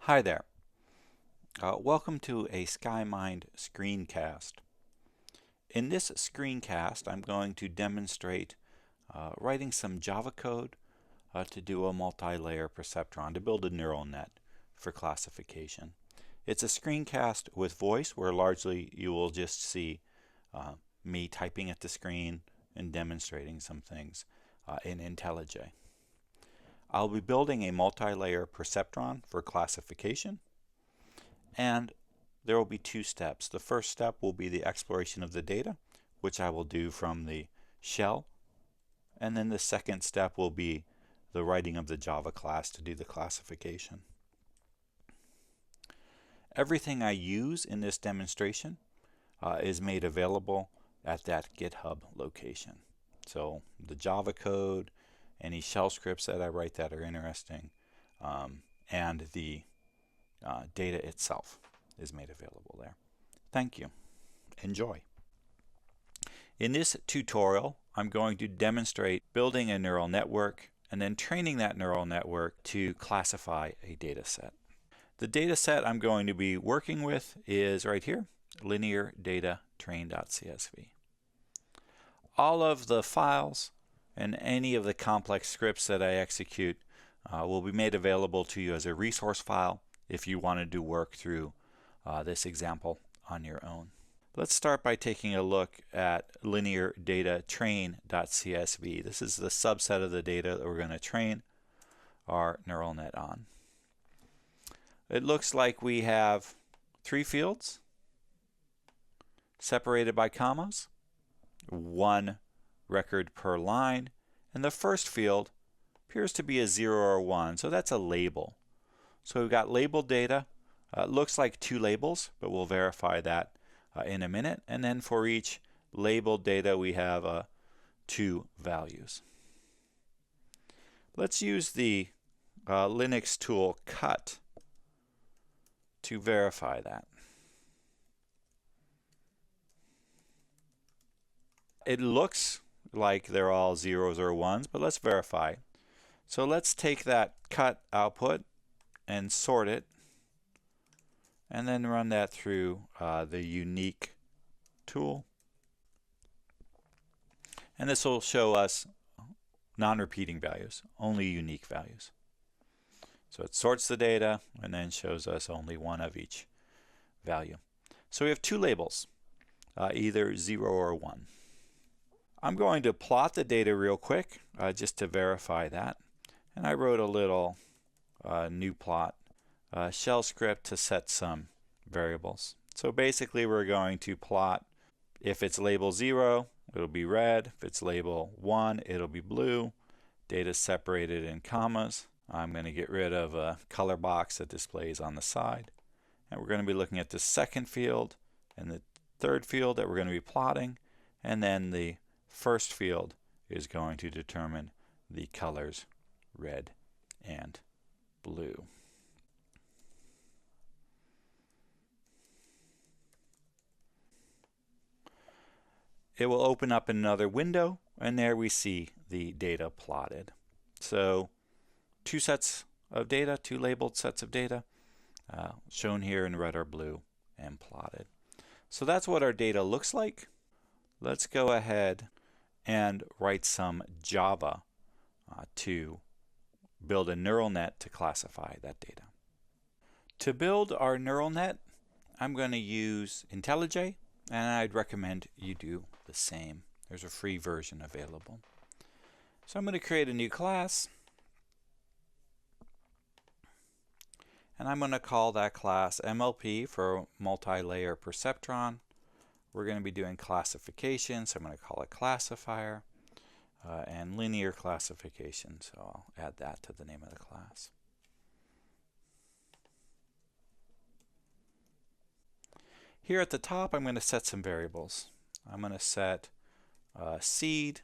Hi there. Welcome to a SkyMind screencast. In this screencast, I'm going to demonstrate writing some Java code to do a multi-layer perceptron to build a neural net for classification. It's a screencast with voice where largely you will just see me typing at the screen and demonstrating some things in IntelliJ. I'll be building a multi-layer perceptron for classification. And there will be two steps. The first step will be the exploration of the data, which I will do from the shell. And then the second step will be the writing of the Java class to do the classification. Everything I use in this demonstration is made available at that GitHub location. So the Java code, any shell scripts that I write that are interesting, and the data itself is made available there. Thank you. Enjoy. In this tutorial, I'm going to demonstrate building a neural network and then training that neural network to classify a data set. The data set I'm going to be working with is right here, linear data train.csv. All of the files and any of the complex scripts that I execute will be made available to you as a resource file if you want to do work through this example on your own. Let's start by taking a look at linear data train.csv. This is the subset of the data that we're going to train our neural net on. It looks like we have 3 fields separated by commas, 1 record per line, and the first field appears to be a 0 or 1, so that's a label. So we've got labeled data. It looks like 2 labels, but we'll verify that in a minute. And then for each labeled data, we have 2 values. Let's use the Linux tool cut to verify that. It looks like they're all 0s or 1s, but let's verify. So let's take that cut output and sort it, and then run that through the unique tool. And this will show us non-repeating values, only unique values. So it sorts the data and then shows us only 1 of each value. So we have 2 labels, either 0 or 1. I'm going to plot the data real quick just to verify that. And I wrote a little new plot shell script to set some variables. So basically we're going to plot, if it's label 0, it'll be red. If it's label 1, it'll be blue. Data separated in commas. I'm going to get rid of a color box that displays on the side. And we're going to be looking at the second field and the third field that we're going to be plotting. And then the first field is going to determine the colors red and blue. It will open up another window, and there we see the data plotted. So 2 sets of data, 2 labeled sets of data, shown here in red or blue and plotted. So that's what our data looks like. Let's go ahead and write some Java to build a neural net to classify that data. To build our neural net, I'm going to use IntelliJ, and I'd recommend you do the same. There's a free version available. So I'm going to create a new class, and I'm going to call that class MLP for multi-layer perceptron. We're going to be doing classification, so I'm going to call it Classifier, and linear classification, so I'll add that to the name of the class. Here at the top, I'm going to set some variables. I'm going to set seed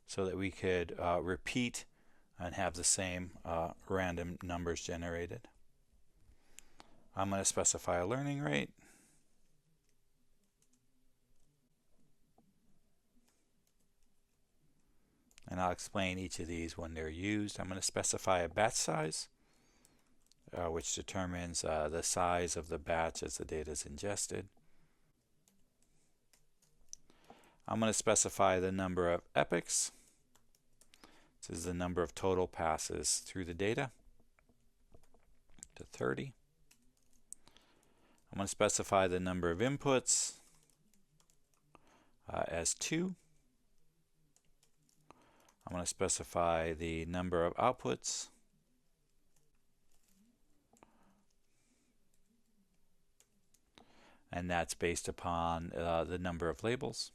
so that we could repeat and have the same random numbers generated. I'm going to specify a learning rate. And I'll explain each of these when they're used. I'm going to specify a batch size. which determines the size of the batch as the data is ingested. I'm going to specify the number of epochs. This is the number of total passes through the data, to 30. I'm going to specify the number of inputs as 2. I'm going to specify the number of outputs and that's based upon the number of labels.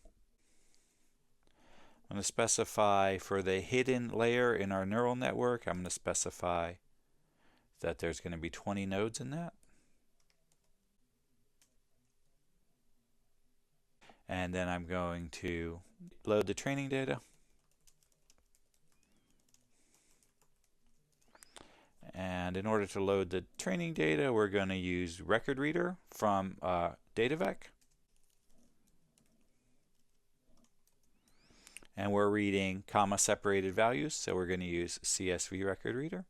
I'm going to specify for the hidden layer in our neural network, I'm going to specify that there's going to be 20 nodes in that. And then I'm going to load the training data. And in order to load the training data, we're going to use record reader from DataVec. And we're reading comma separated values, so we're going to use CSV record reader.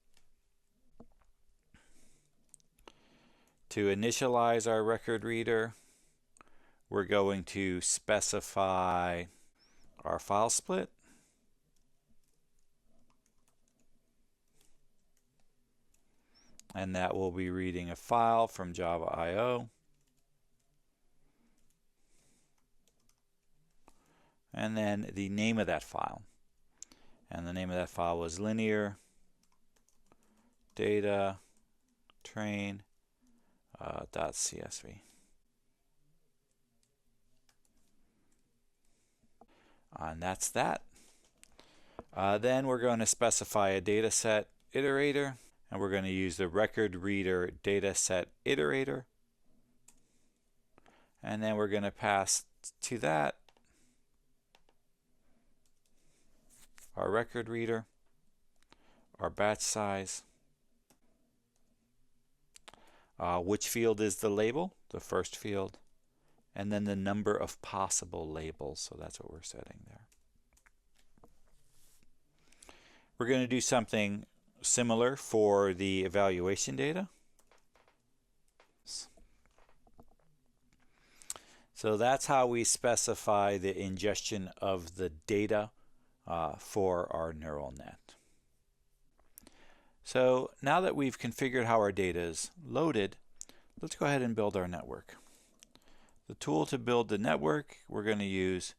To initialize our record reader, we're going to specify our file split. And that will be reading a file from Java I/O. And then the name of that file. And the name of that file was linear data train .csv. And that's that. Then we're going to specify a dataset iterator, and we're going to use the record reader dataset iterator. And then we're going to pass to that our record reader, our batch size, which field is the label, the first field, and then the number of possible labels. So that's what we're setting there. We're going to do something similar for the evaluation data. So that's how we specify the ingestion of the data for our neural net. So now that we've configured how our data is loaded, let's go ahead and build our network. The tool to build the network, we're going to use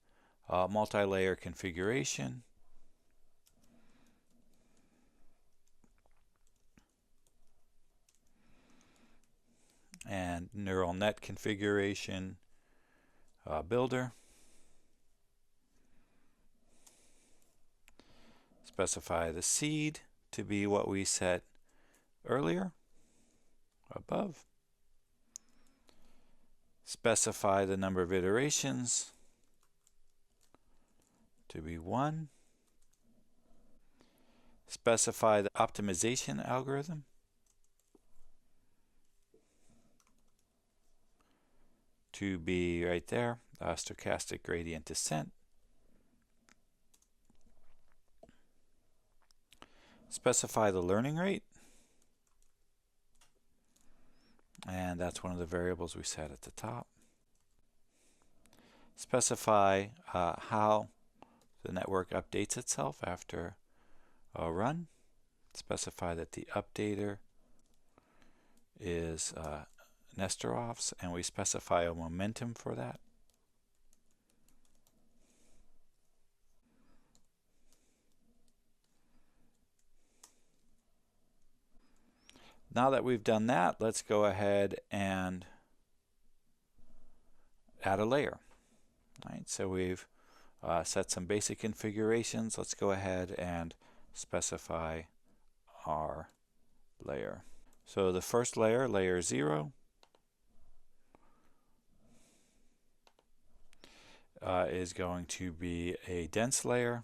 multi-layer configuration. And neural net configuration builder. Specify the seed to be what we set earlier above. Specify the number of iterations to be 1. Specify the optimization algorithm to be right there, stochastic gradient descent. Specify the learning rate, and that's one of the variables we set at the top. Specify how the network updates itself after a run. Specify that the updater is Nesterov's, and we specify a momentum for that. Now that we've done that, let's go ahead and add a layer. All right, so we've set some basic configurations. Let's go ahead and specify our layer. So the first layer, layer 0, is going to be a dense layer.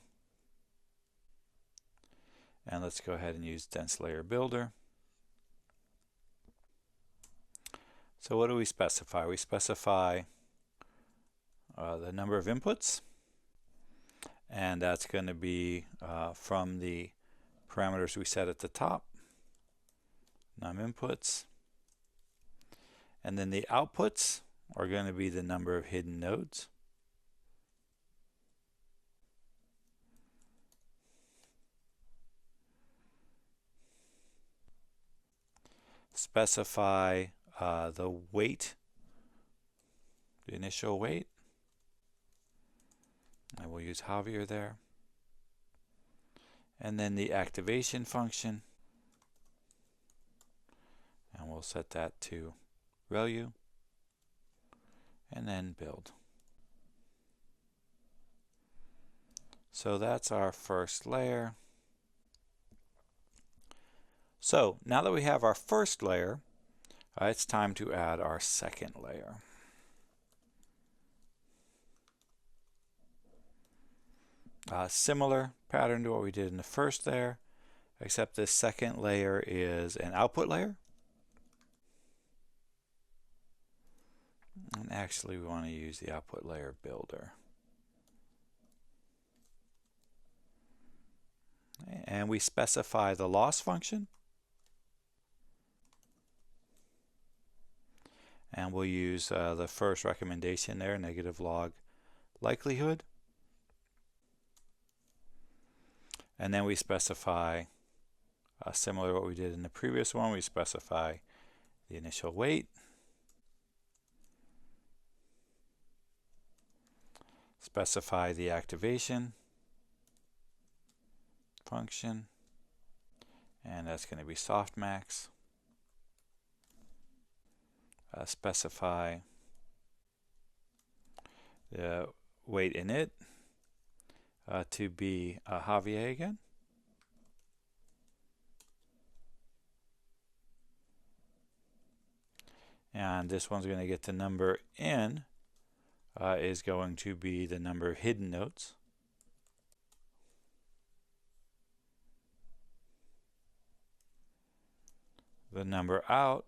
And let's go ahead and use dense layer builder. So what do we specify? We specify the number of inputs, and that's going to be from the parameters we set at the top, num inputs. And then the outputs are going to be the number of hidden nodes. Specify the weight, the initial weight. I will use Javier there. And then the activation function. And we'll set that to ReLU. And then build. So that's our first layer. So now that we have our first layer, it's time to add our second layer. Similar pattern to what we did in the first layer, except this second layer is an output layer. And actually we want to use the output layer builder. And we specify the loss function. And we'll use the first recommendation there, negative log likelihood. And then we specify, similar to what we did in the previous one, we specify the initial weight. Specify the activation function. And that's going to be softmax. Specify the weight init to be Javier again. And this one's going to get the number in is going to be the number of hidden nodes. The number out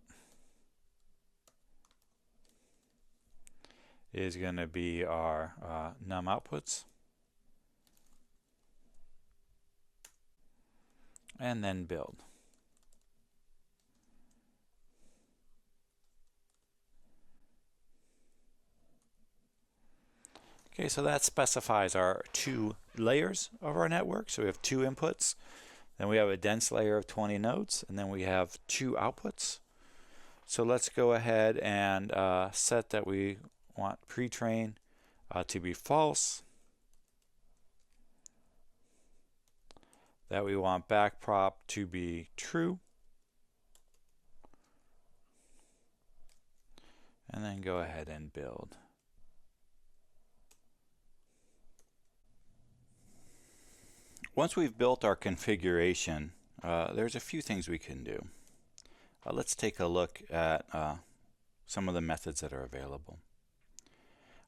is going to be our num outputs. And then build. Okay, so that specifies our two layers of our network. So we have two inputs, then we have a dense layer of 20 nodes, and then we have two outputs. So let's go ahead and set that we want pre-train to be false, that we want backprop to be true, and then go ahead and build. Once we've built our configuration, there's a few things we can do. Let's take a look at some of the methods that are available.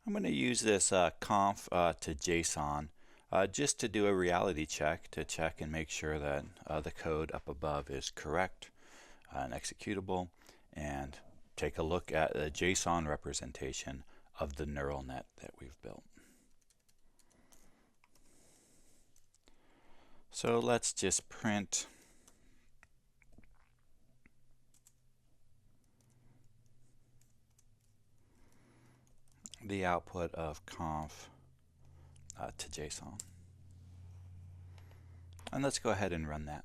I'm going to use this conf to JSON just to do a reality check, to check and make sure that the code up above is correct and executable, and take a look at the JSON representation of the neural net that we've built. So let's just print the output of conf to JSON. And let's go ahead and run that.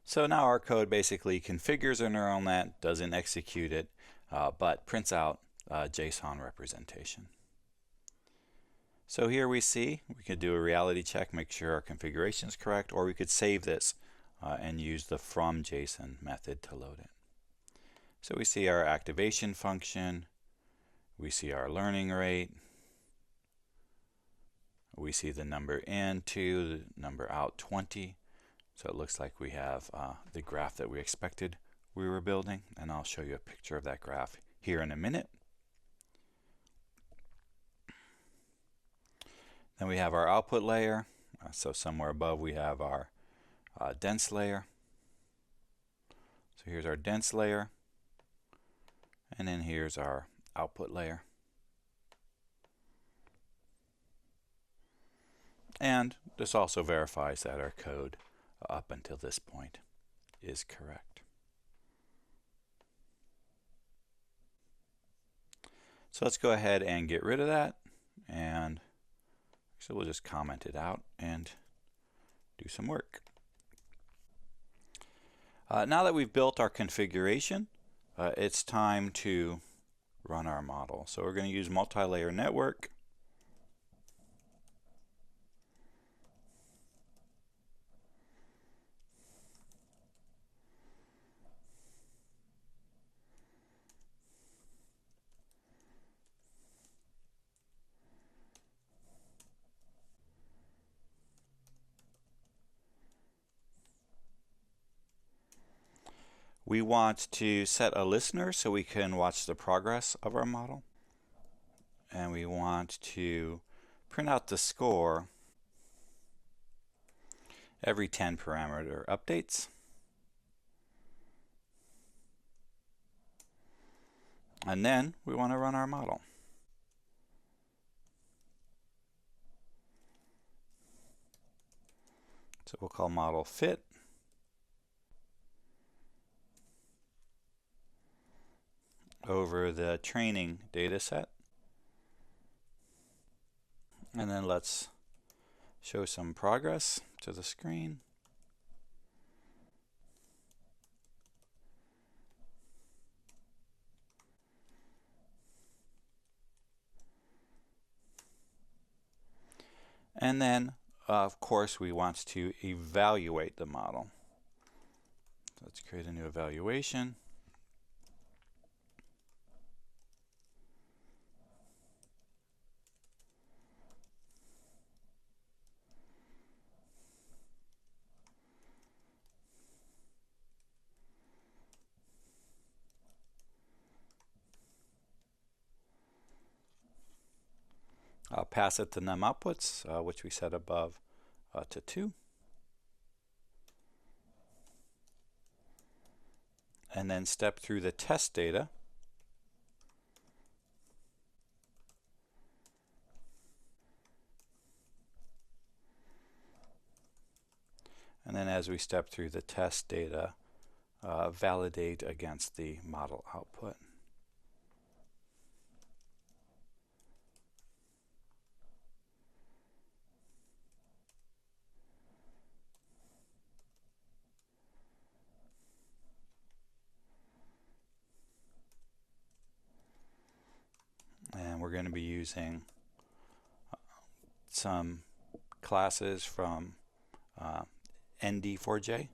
So now our code basically configures a neural net, doesn't execute it, but prints out JSON representation. So here we see we could do a reality check, make sure our configuration is correct, or we could save this and use the from JSON method to load it. So we see our activation function, we see our learning rate, we see the number in 2, the number out 20. So it looks like we have the graph that we expected we were building, and I'll show you a picture of that graph here in a minute. Then we have our output layer. So somewhere above we have our dense layer. So here's our dense layer, and then here's our output layer. And this also verifies that our code up until this point is correct. So let's go ahead and get rid of that, and so we'll just comment it out and do some work. Now that we've built our configuration, it's time to run our model. So we're going to use multi-layer network. We want to set a listener so we can watch the progress of our model. And we want to print out the score every 10 parameter updates. And then we want to run our model. So we'll call model fit. Over the training data set. And then let's show some progress to the screen. And then, of course, we want to evaluate the model. So let's create a new evaluation. I'll pass it the num outputs, which we set above to 2. And then step through the test data. And then as we step through the test data, validate against the model output. And we're going to be using some classes from ND4j.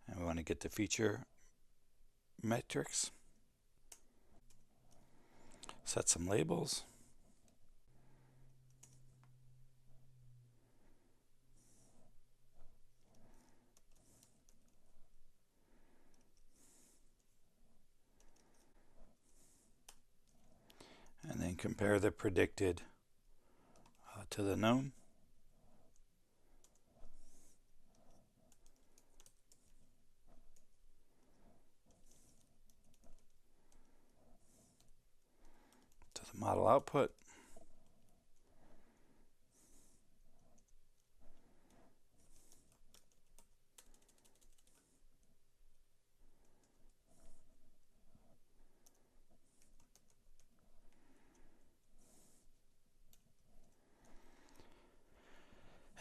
And we want to get the feature metrics. Set some labels. And then compare the predicted to the known. To the model output.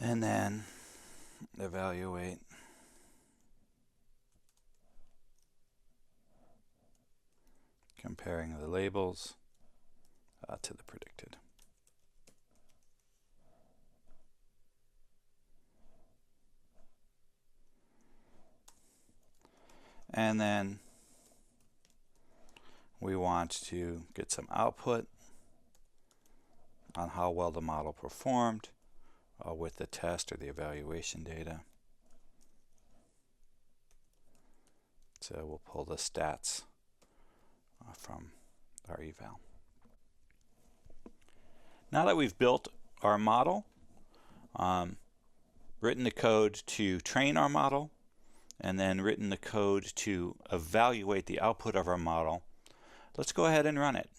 And then evaluate. Comparing the labels to the predicted. And then we want to get some output on how well the model performed with the test or the evaluation data. So we'll pull the stats from our eval. Now that we've built our model, written the code to train our model, and then written the code to evaluate the output of our model. Let's go ahead and run it.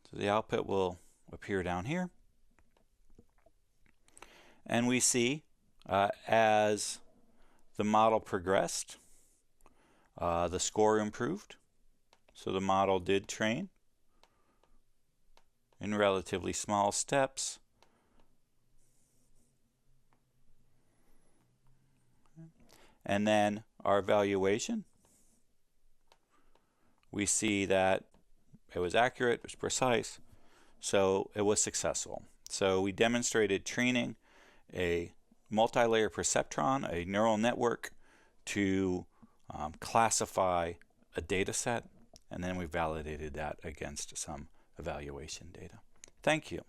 So the output will appear down here. And we see as the model progressed, the score improved. So the model did train in relatively small steps. And then our evaluation, we see that it was accurate, it was precise, so it was successful. So we demonstrated training a multi-layer perceptron, a neural network, to classify a data set, and then we validated that against some evaluation data. Thank you.